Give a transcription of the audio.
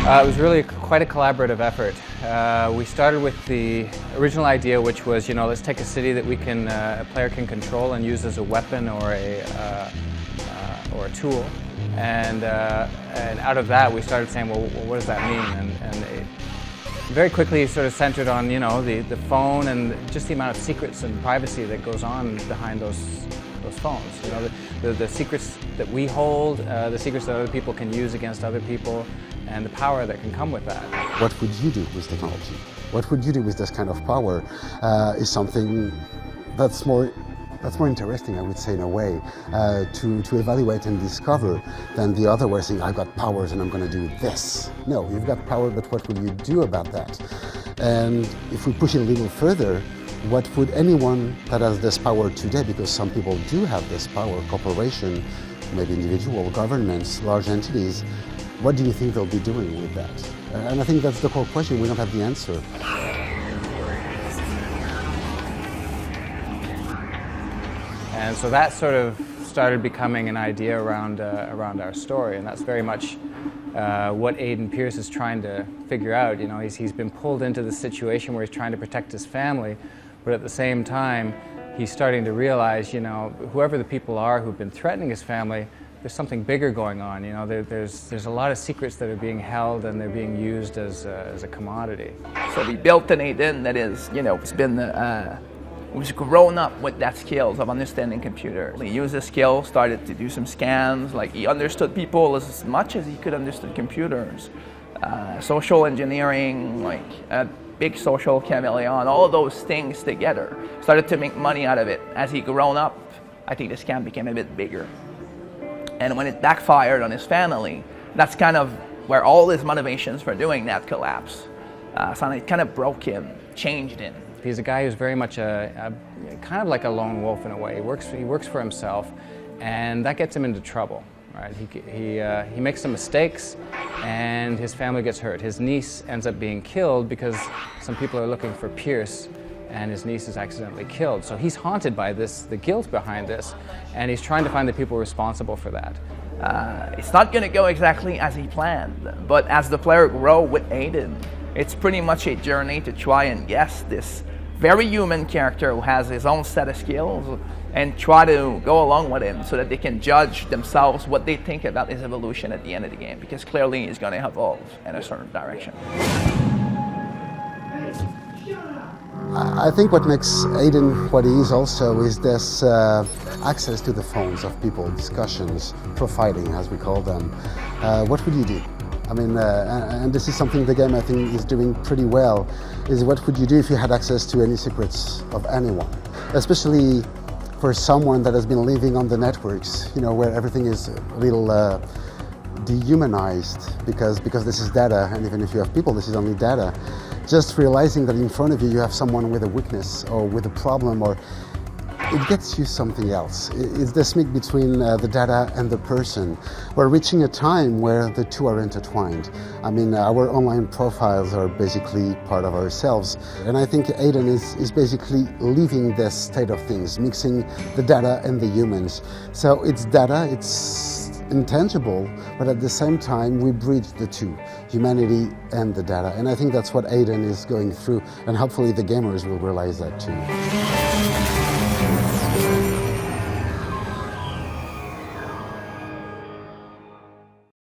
It was really quite a collaborative effort. We started with the original idea, which was, let's take a city that a player can control and use as a weapon or a tool. And out of that, we started saying, well, what does that mean? And it very quickly sort of centered on, the phone and just the amount of secrets and privacy that goes on behind those phones. The secrets that we hold, the secrets that other people can use against other people, and the power that can come with that. What would you do with technology? What would you do with this kind of power is something that's more interesting, I would say, in a way, to evaluate and discover than the other way, saying, I've got powers and I'm going to do this. No, you've got power, but what will you do about that? And if we push it a little further, what would anyone that has this power today, because some people do have this power, corporation, maybe individual, governments, large entities, what do you think they'll be doing with that? And I think that's the core question. We don't have the answer. And so that sort of started becoming an idea around our story, and that's very much what Aiden Pearce is trying to figure out. He's been pulled into this situation where he's trying to protect his family, but at the same time, he's starting to realize, whoever the people are who've been threatening his family, there's something bigger going on. There's a lot of secrets that are being held and they're being used as a commodity. So we built an Aiden that is, it's been who's grown up with that skills of understanding computer. He used the skill, started to do some scams, he understood people as much as he could understand computers. Social engineering, a big social chameleon, all of those things together. Started to make money out of it. As he grown up, I think the scam became a bit bigger. And when it backfired on his family, that's kind of where all his motivations for doing that collapsed. So it kind of broke him, changed him. He's a guy who's very much kind of like a lone wolf in a way. He works for himself, and that gets him into trouble. Right? He makes some mistakes, and his family gets hurt. His niece ends up being killed because some people are looking for Pearce, and his niece is accidentally killed. So he's haunted by this, the guilt behind this, and he's trying to find the people responsible for that. It's not going to go exactly as he planned, but as the player grows with Aiden, it's pretty much a journey to try and guess this very human character who has his own set of skills and try to go along with him so that they can judge themselves what they think about his evolution at the end of the game, because clearly he's going to evolve in a certain direction. I think what makes Aiden what he is also is this access to the phones of people, discussions, profiling as we call them. What would you do? I mean, and this is something the game I think is doing pretty well, is what would you do if you had access to any secrets of anyone? Especially for someone that has been living on the networks, where everything is a little dehumanized because this is data, and even if you have people, this is only data. Just realizing that in front of you, you have someone with a weakness or with a problem, or it gets you something else. It's this mix between the data and the person. We're reaching a time where the two are intertwined. I mean, our online profiles are basically part of ourselves. And I think Aiden is basically leaving this state of things, mixing the data and the humans. So it's data, it's intangible, but at the same time, we bridge the two, humanity and the data. And I think that's what Aiden is going through, and hopefully the gamers will realize that too.